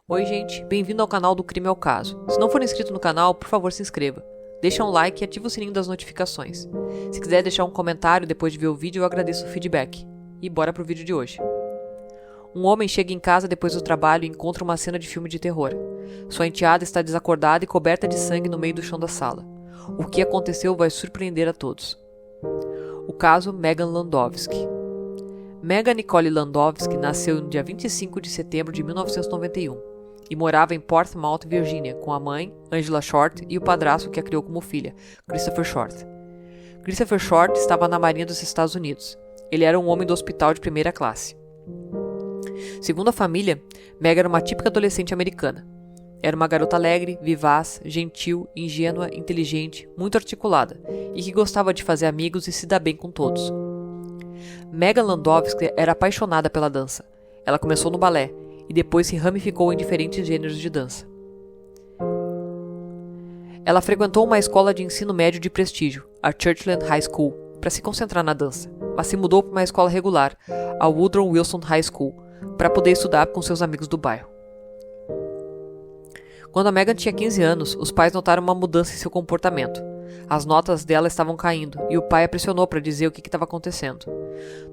Oi gente, bem-vindo ao canal do Crime ao Caso. Se não for inscrito no canal, por favor se inscreva. Deixa um like e ativa o sininho das notificações. Se quiser deixar um comentário depois de ver o vídeo, eu agradeço o feedback. E bora pro vídeo de hoje. Um homem chega em casa depois do trabalho e encontra uma cena de filme de terror. Sua enteada está desacordada e coberta de sangue no meio do chão da sala. O que aconteceu vai surpreender a todos. O caso Megan Landowski. Megan Nicole Landowski nasceu no dia 25 de setembro de 1991 e morava em Portsmouth, Virgínia, com a mãe, Angela Short, e o padrasto que a criou como filha, Christopher Short. Christopher Short estava na Marinha dos Estados Unidos. Ele era um homem do hospital de primeira classe. Segundo a família, Megan era uma típica adolescente americana. Era uma garota alegre, vivaz, gentil, ingênua, inteligente, muito articulada e que gostava de fazer amigos e se dar bem com todos. Megan Landowski era apaixonada pela dança. Ela começou no balé e depois se ramificou em diferentes gêneros de dança. Ela frequentou uma escola de ensino médio de prestígio, a Churchland High School, para se concentrar na dança, mas se mudou para uma escola regular, a Woodrow Wilson High School, para poder estudar com seus amigos do bairro. Quando a Megan tinha 15 anos, os pais notaram uma mudança em seu comportamento. As notas dela estavam caindo e o pai a pressionou para dizer o que estava acontecendo.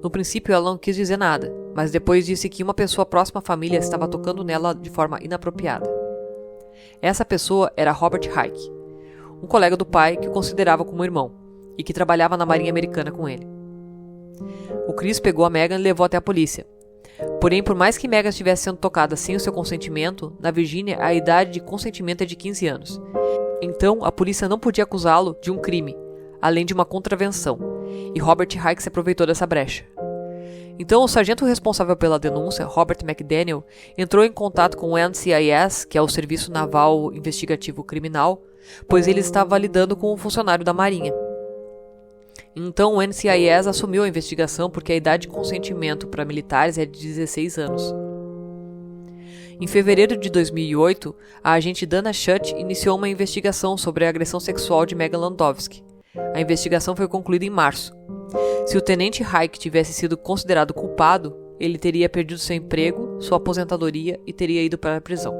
No princípio ela não quis dizer nada, mas depois disse que uma pessoa próxima à família estava tocando nela de forma inapropriada. Essa pessoa era Robert Hike, um colega do pai que o considerava como irmão e que trabalhava na Marinha Americana com ele. O Chris pegou a Megan e levou até a polícia. Porém, por mais que Megan estivesse sendo tocada sem o seu consentimento, na Virgínia a idade de consentimento é de 15 anos. Então, a polícia não podia acusá-lo de um crime, além de uma contravenção, e Robert Hike se aproveitou dessa brecha. Então, o sargento responsável pela denúncia, Robert McDaniel, entrou em contato com o NCIS, que é o Serviço Naval Investigativo Criminal, pois ele estava lidando com um funcionário da Marinha. Então, o NCIS assumiu a investigação porque a idade de consentimento para militares é de 16 anos. Em fevereiro de 2008, a agente Dana Schutt iniciou uma investigação sobre a agressão sexual de Megan Landowski. A investigação foi concluída em março. Se o tenente Hike tivesse sido considerado culpado, ele teria perdido seu emprego, sua aposentadoria e teria ido para a prisão.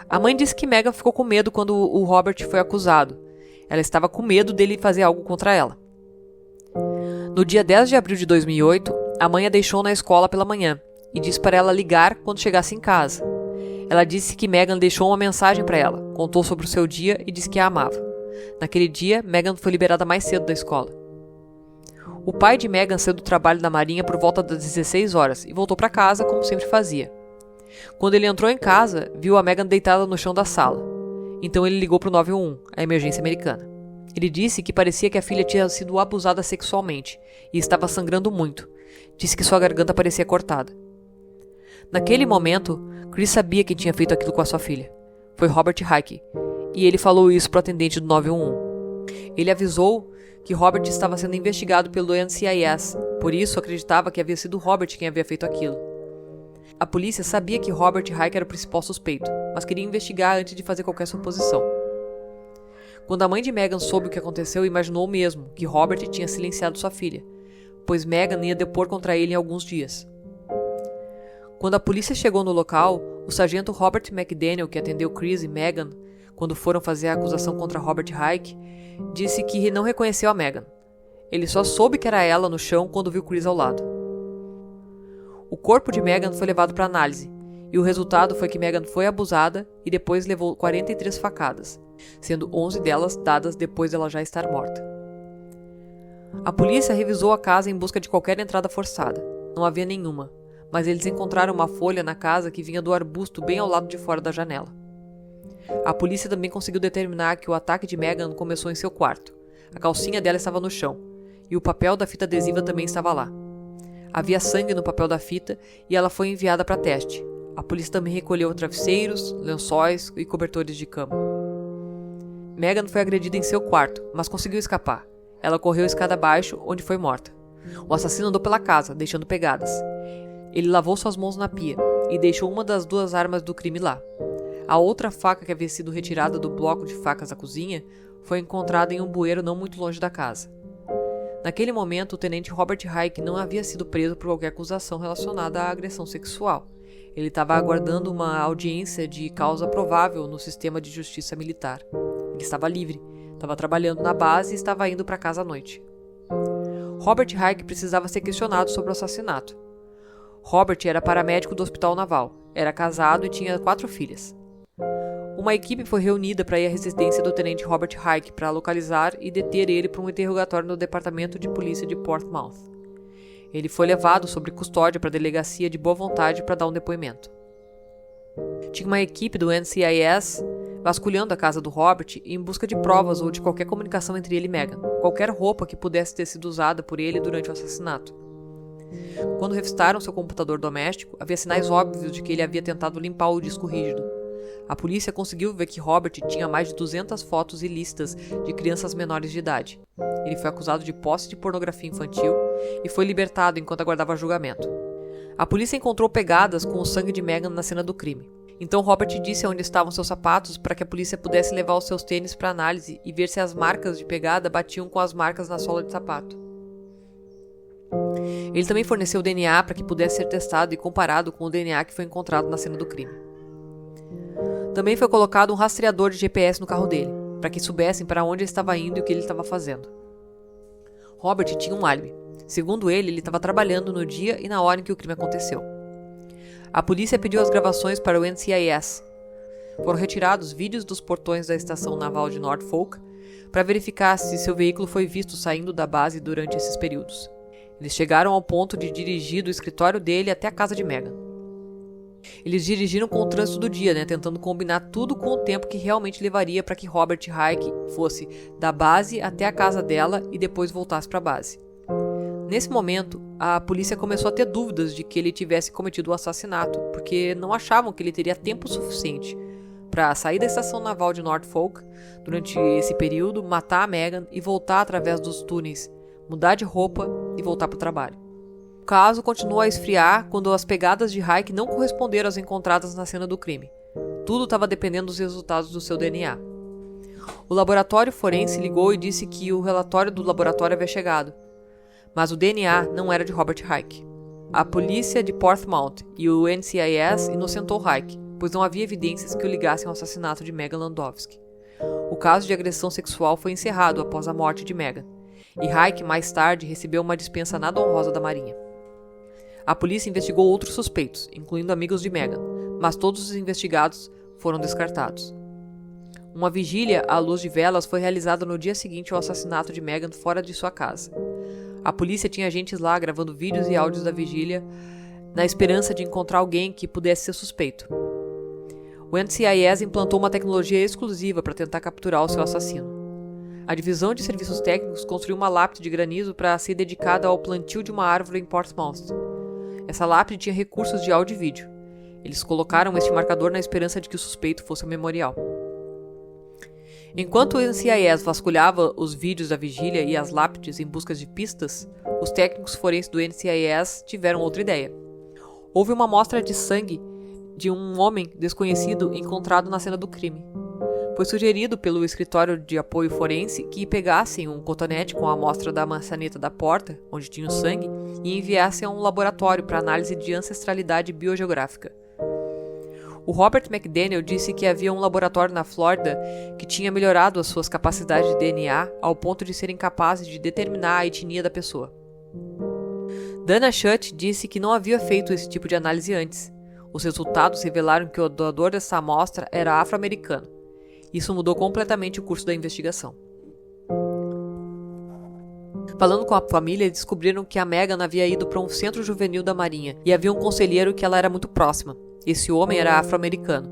A mãe disse que Megan ficou com medo quando o Robert foi acusado. Ela estava com medo dele fazer algo contra ela. No dia 10 de abril de 2008, a mãe a deixou na escola pela manhã e disse para ela ligar quando chegasse em casa. Ela disse que Megan deixou uma mensagem para ela, contou sobre o seu dia e disse que a amava. Naquele dia, Megan foi liberada mais cedo da escola. O pai de Megan saiu do trabalho da Marinha por volta das 16 horas e voltou para casa como sempre fazia. Quando ele entrou em casa, viu a Megan deitada no chão da sala. Então ele ligou para o 911, a emergência americana. Ele disse que parecia que a filha tinha sido abusada sexualmente e estava sangrando muito. Disse que sua garganta parecia cortada. Naquele momento, Chris sabia quem tinha feito aquilo com a sua filha. Foi Robert Hike, e ele falou isso para o atendente do 911. Ele avisou que Robert estava sendo investigado pelo NCIS, por isso acreditava que havia sido Robert quem havia feito aquilo. A polícia sabia que Robert Hike era o principal suspeito, mas queria investigar antes de fazer qualquer suposição. Quando a mãe de Megan soube o que aconteceu, imaginou mesmo que Robert tinha silenciado sua filha, pois Megan ia depor contra ele em alguns dias. Quando a polícia chegou no local, o sargento Robert McDaniel, que atendeu Chris e Megan quando foram fazer a acusação contra Robert Hike, disse que não reconheceu a Megan. Ele só soube que era ela no chão quando viu Chris ao lado. O corpo de Megan foi levado para análise, e o resultado foi que Megan foi abusada e depois levou 43 facadas, sendo 11 delas dadas depois dela já estar morta. A polícia revisou a casa em busca de qualquer entrada forçada. Não havia nenhuma, mas eles encontraram uma folha na casa que vinha do arbusto bem ao lado de fora da janela. A polícia também conseguiu determinar que o ataque de Megan começou em seu quarto. A calcinha dela estava no chão, e o papel da fita adesiva também estava lá. Havia sangue no papel da fita e ela foi enviada para teste. A polícia também recolheu travesseiros, lençóis e cobertores de cama. Megan foi agredida em seu quarto, mas conseguiu escapar. Ela correu a escada abaixo, onde foi morta. O assassino andou pela casa, deixando pegadas. Ele lavou suas mãos na pia e deixou uma das duas armas do crime lá. A outra faca que havia sido retirada do bloco de facas da cozinha foi encontrada em um bueiro não muito longe da casa. Naquele momento, o tenente Robert Hike não havia sido preso por qualquer acusação relacionada à agressão sexual. Ele estava aguardando uma audiência de causa provável no sistema de justiça militar. Ele estava livre, estava trabalhando na base e estava indo para casa à noite. Robert Hike precisava ser questionado sobre o assassinato. Robert era paramédico do Hospital Naval, era casado e tinha 4 filhas. Uma equipe foi reunida para ir à residência do tenente Robert Hike para localizar e deter ele para um interrogatório no Departamento de Polícia de Portsmouth. Ele foi levado sob custódia para a delegacia de boa vontade para dar um depoimento. Tinha uma equipe do NCIS vasculhando a casa do Robert em busca de provas ou de qualquer comunicação entre ele e Megan, qualquer roupa que pudesse ter sido usada por ele durante o assassinato. Quando revistaram seu computador doméstico, havia sinais óbvios de que ele havia tentado limpar o disco rígido. A polícia conseguiu ver que Robert tinha mais de 200 fotos ilícitas de crianças menores de idade. Ele foi acusado de posse de pornografia infantil e foi libertado enquanto aguardava julgamento. A polícia encontrou pegadas com o sangue de Megan na cena do crime. Então Robert disse onde estavam seus sapatos para que a polícia pudesse levar os seus tênis para análise e ver se as marcas de pegada batiam com as marcas na sola de sapato. Ele também forneceu DNA para que pudesse ser testado e comparado com o DNA que foi encontrado na cena do crime. Também foi colocado um rastreador de GPS no carro dele, para que soubessem para onde ele estava indo e o que ele estava fazendo. Robert tinha um álibi. Segundo ele estava trabalhando no dia e na hora em que o crime aconteceu. A polícia pediu as gravações para o NCIS. Foram retirados vídeos dos portões da estação naval de Norfolk para verificar se seu veículo foi visto saindo da base durante esses períodos. Eles chegaram ao ponto de dirigir do escritório dele até a casa de Megan. Eles dirigiram com o trânsito do dia, tentando combinar tudo com o tempo que realmente levaria para que Robert Hike fosse da base até a casa dela e depois voltasse para a base. Nesse momento, a polícia começou a ter dúvidas de que ele tivesse cometido o assassinato, porque não achavam que ele teria tempo suficiente para sair da estação naval de Norfolk durante esse período, matar a Megan e voltar através dos túneis, mudar de roupa e voltar para o trabalho. O caso continuou a esfriar quando as pegadas de Hike não corresponderam às encontradas na cena do crime. Tudo estava dependendo dos resultados do seu DNA. O laboratório forense ligou e disse que o relatório do laboratório havia chegado, mas o DNA não era de Robert Hike. A polícia de Portsmouth e o NCIS inocentou Hike, pois não havia evidências que o ligassem ao assassinato de Megan Landowski. O caso de agressão sexual foi encerrado após a morte de Megan, e Hike mais tarde recebeu uma dispensa nada honrosa da Marinha. A polícia investigou outros suspeitos, incluindo amigos de Megan, mas todos os investigados foram descartados. Uma vigília à luz de velas foi realizada no dia seguinte ao assassinato de Megan fora de sua casa. A polícia tinha agentes lá gravando vídeos e áudios da vigília, na esperança de encontrar alguém que pudesse ser suspeito. O NCIS implantou uma tecnologia exclusiva para tentar capturar o seu assassino. A divisão de serviços técnicos construiu uma lápide de granizo para ser dedicada ao plantio de uma árvore em Portsmouth. Essa lápide tinha recursos de áudio e vídeo. Eles colocaram este marcador na esperança de que o suspeito fosse o memorial. Enquanto o NCIS vasculhava os vídeos da vigília e as lápides em busca de pistas, os técnicos forenses do NCIS tiveram outra ideia. Houve uma amostra de sangue de um homem desconhecido encontrado na cena do crime. Foi sugerido pelo escritório de apoio forense que pegassem um cotonete com a amostra da maçaneta da porta, onde tinha o sangue, e enviassem a um laboratório para análise de ancestralidade biogeográfica. O Robert McDaniel disse que havia um laboratório na Flórida que tinha melhorado as suas capacidades de DNA ao ponto de serem capazes de determinar a etnia da pessoa. Dana Schutt disse que não havia feito esse tipo de análise antes. Os resultados revelaram que o doador dessa amostra era afro-americano. Isso mudou completamente o curso da investigação. Falando com a família, descobriram que a Megan havia ido para um centro juvenil da Marinha e havia um conselheiro que ela era muito próxima. Esse homem era afro-americano.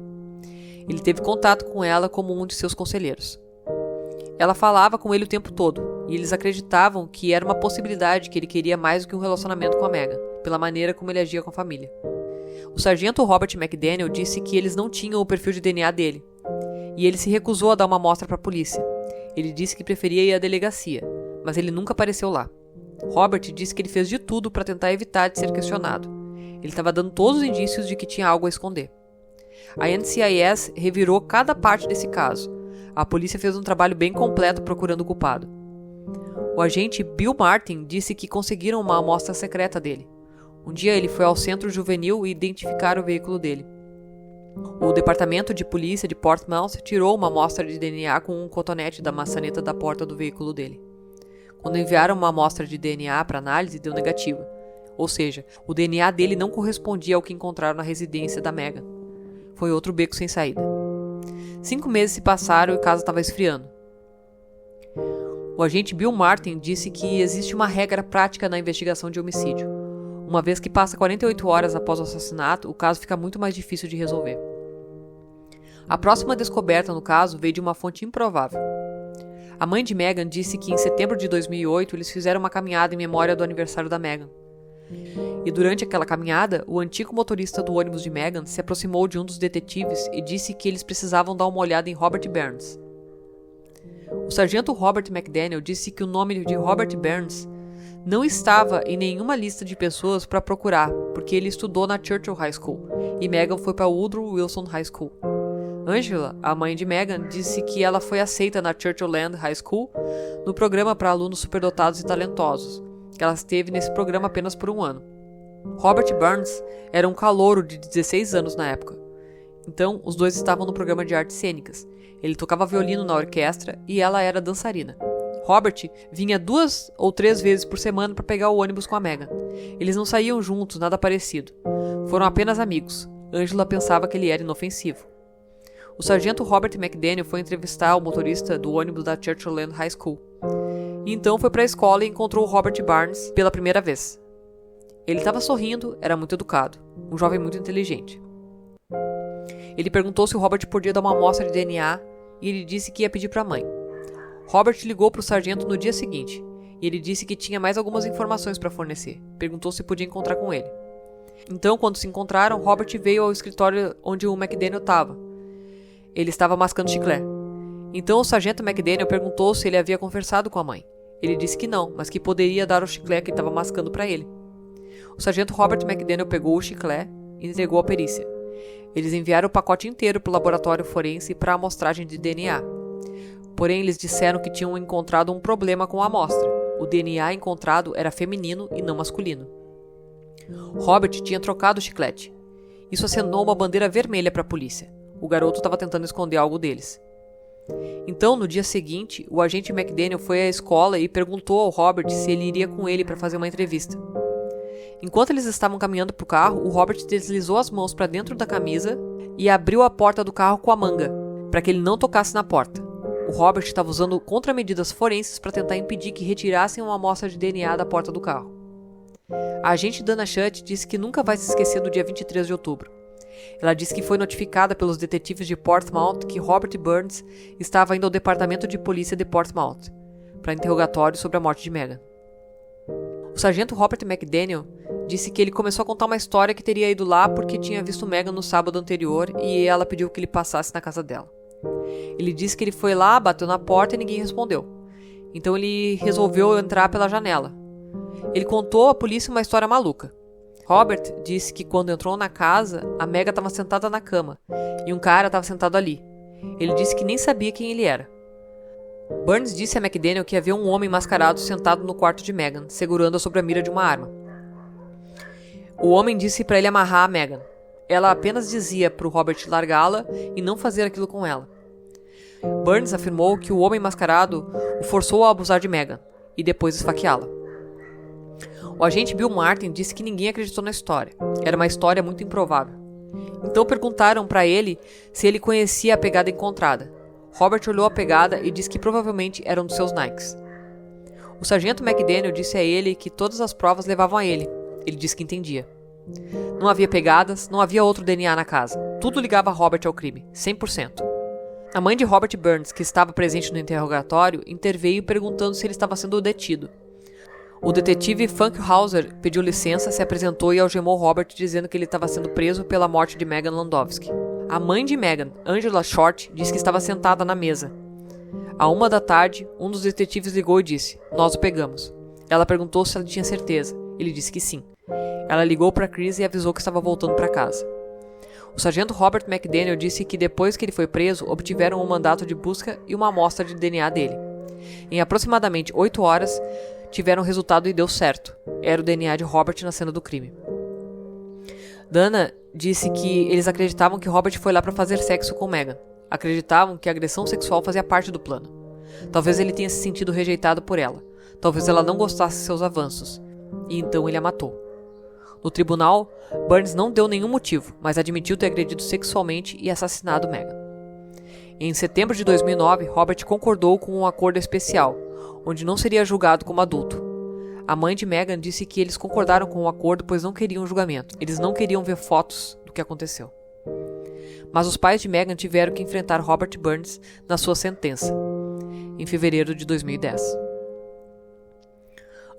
Ele teve contato com ela como um de seus conselheiros. Ela falava com ele o tempo todo, e eles acreditavam que era uma possibilidade que ele queria mais do que um relacionamento com a Megan, pela maneira como ele agia com a família. O sargento Robert McDaniel disse que eles não tinham o perfil de DNA dele, e ele se recusou a dar uma amostra para a polícia. Ele disse que preferia ir à delegacia, mas ele nunca apareceu lá. Robert disse que ele fez de tudo para tentar evitar de ser questionado. Ele estava dando todos os indícios de que tinha algo a esconder. A NCIS revirou cada parte desse caso. A polícia fez um trabalho bem completo procurando o culpado. O agente Bill Martin disse que conseguiram uma amostra secreta dele. Um dia ele foi ao centro juvenil e identificaram o veículo dele. O departamento de polícia de Portsmouth tirou uma amostra de DNA com um cotonete da maçaneta da porta do veículo dele. Quando enviaram uma amostra de DNA para análise, deu negativa. Ou seja, o DNA dele não correspondia ao que encontraram na residência da Meghan. Foi outro beco sem saída. 5 meses se passaram e o caso estava esfriando. O agente Bill Martin disse que existe uma regra prática na investigação de homicídio. Uma vez que passa 48 horas após o assassinato, o caso fica muito mais difícil de resolver. A próxima descoberta no caso veio de uma fonte improvável. A mãe de Meghan disse que em setembro de 2008 eles fizeram uma caminhada em memória do aniversário da Meghan. E durante aquela caminhada, o antigo motorista do ônibus de Meghan se aproximou de um dos detetives e disse que eles precisavam dar uma olhada em Robert Burns. O sargento Robert McDaniel disse que o nome de Robert Burns não estava em nenhuma lista de pessoas para procurar, porque ele estudou na Churchill High School e Meghan foi para Woodrow Wilson High School. Angela, a mãe de Meghan, disse que ela foi aceita na Churchill Land High School no programa para alunos superdotados e talentosos, que ela esteve nesse programa apenas por 1 ano. Robert Burns era um calouro de 16 anos na época. Então, os dois estavam no programa de artes cênicas. Ele tocava violino na orquestra e ela era dançarina. Robert vinha 2 ou 3 vezes por semana para pegar o ônibus com a Meghan. Eles não saíam juntos, nada parecido. Foram apenas amigos. Angela pensava que ele era inofensivo. O sargento Robert McDaniel foi entrevistar o motorista do ônibus da Churchill Land High School. E então foi para a escola e encontrou o Robert Burns pela primeira vez. Ele estava sorrindo, era muito educado, um jovem muito inteligente. Ele perguntou se o Robert podia dar uma amostra de DNA e ele disse que ia pedir para a mãe. Robert ligou para o sargento no dia seguinte e ele disse que tinha mais algumas informações para fornecer. Perguntou se podia encontrar com ele. Então, quando se encontraram, Robert veio ao escritório onde o McDaniel estava. Ele estava mascando chiclete. Então o sargento McDaniel perguntou se ele havia conversado com a mãe. Ele disse que não, mas que poderia dar o chiclete que estava mascando para ele. O sargento Robert McDaniel pegou o chiclete e entregou à perícia. Eles enviaram o pacote inteiro para o laboratório forense para a amostragem de DNA. Porém, eles disseram que tinham encontrado um problema com a amostra. O DNA encontrado era feminino e não masculino. Robert tinha trocado o chiclete. Isso acenou uma bandeira vermelha para a polícia. O garoto estava tentando esconder algo deles. Então, no dia seguinte, o agente McDaniel foi à escola e perguntou ao Robert se ele iria com ele para fazer uma entrevista. Enquanto eles estavam caminhando para o carro, o Robert deslizou as mãos para dentro da camisa e abriu a porta do carro com a manga, para que ele não tocasse na porta. O Robert estava usando contramedidas forenses para tentar impedir que retirassem uma amostra de DNA da porta do carro. A agente Dana Schutt disse que nunca vai se esquecer do dia 23 de outubro. Ela disse que foi notificada pelos detetives de Portsmouth que Robert Burns estava indo ao departamento de polícia de Portsmouth para interrogatório sobre a morte de Meghan. O sargento Robert McDaniel disse que ele começou a contar uma história que teria ido lá porque tinha visto Meghan no sábado anterior e ela pediu que ele passasse na casa dela. Ele disse que ele foi lá, bateu na porta e ninguém respondeu. Então ele resolveu entrar pela janela. Ele contou à polícia uma história maluca. Robert disse que quando entrou na casa, a Meghan estava sentada na cama e um cara estava sentado ali. Ele disse que nem sabia quem ele era. Burns disse a McDaniel que havia um homem mascarado sentado no quarto de Meghan, segurando-a sobre a mira de uma arma. O homem disse para ele amarrar a Meghan. Ela apenas dizia para o Robert largá-la e não fazer aquilo com ela. Burns afirmou que o homem mascarado o forçou a abusar de Meghan e depois esfaqueá-la. O agente Bill Martin disse que ninguém acreditou na história. Era uma história muito improvável. Então perguntaram para ele se ele conhecia a pegada encontrada. Robert olhou a pegada e disse que provavelmente era um dos seus Nikes. O sargento McDaniel disse a ele que todas as provas levavam a ele. Ele disse que entendia. Não havia pegadas, não havia outro DNA na casa. Tudo ligava Robert ao crime, 100%. A mãe de Robert Burns, que estava presente no interrogatório, interveio perguntando se ele estava sendo detido. O detetive Funkhauser pediu licença, se apresentou e algemou Robert dizendo que ele estava sendo preso pela morte de Meghan Landowski. A mãe de Meghan, Angela Short, disse que estava sentada na mesa. À 1h, um dos detetives ligou e disse: "Nós o pegamos." Ela perguntou se ela tinha certeza. Ele disse que sim. Ela ligou para Chris e avisou que estava voltando para casa. O sargento Robert McDaniel disse que depois que ele foi preso, obtiveram um mandato de busca e uma amostra de DNA dele. Em aproximadamente 8 horas, tiveram resultado e deu certo. Era o DNA de Robert na cena do crime. Dana disse que eles acreditavam que Robert foi lá para fazer sexo com Meghan. Acreditavam que a agressão sexual fazia parte do plano. Talvez ele tenha se sentido rejeitado por ela. Talvez ela não gostasse de seus avanços. E então ele a matou. No tribunal, Burns não deu nenhum motivo, mas admitiu ter agredido sexualmente e assassinado Meghan. Em setembro de 2009, Robert concordou com um acordo especial, onde não seria julgado como adulto. A mãe de Meghan disse que eles concordaram com o acordo pois não queriam julgamento. Eles não queriam ver fotos do que aconteceu. Mas os pais de Meghan tiveram que enfrentar Robert Burns na sua sentença, em fevereiro de 2010.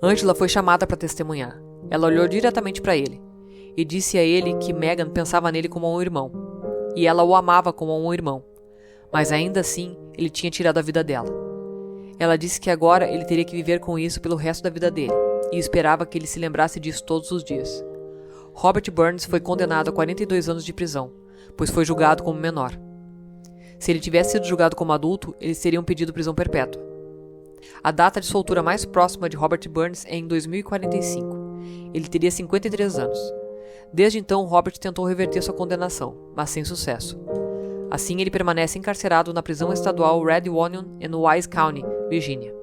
Angela foi chamada para testemunhar. Ela olhou diretamente para ele e disse a ele que Meghan pensava nele como um irmão, e ela o amava como um irmão, mas ainda assim ele tinha tirado a vida dela. Ela disse que agora ele teria que viver com isso pelo resto da vida dele, e esperava que ele se lembrasse disso todos os dias. Robert Burns foi condenado a 42 anos de prisão, pois foi julgado como menor. Se ele tivesse sido julgado como adulto, eles teriam pedido prisão perpétua. A data de soltura mais próxima de Robert Burns é em 2045. Ele teria 53 anos. Desde então, Robert tentou reverter sua condenação, mas sem sucesso. Assim, ele permanece encarcerado na prisão estadual Red Onion em Wise County, Virgínia.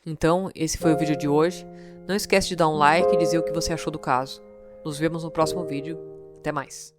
Então, esse foi o vídeo de hoje. Não esquece de dar um like e dizer o que você achou do caso. Nos vemos no próximo vídeo. Até mais.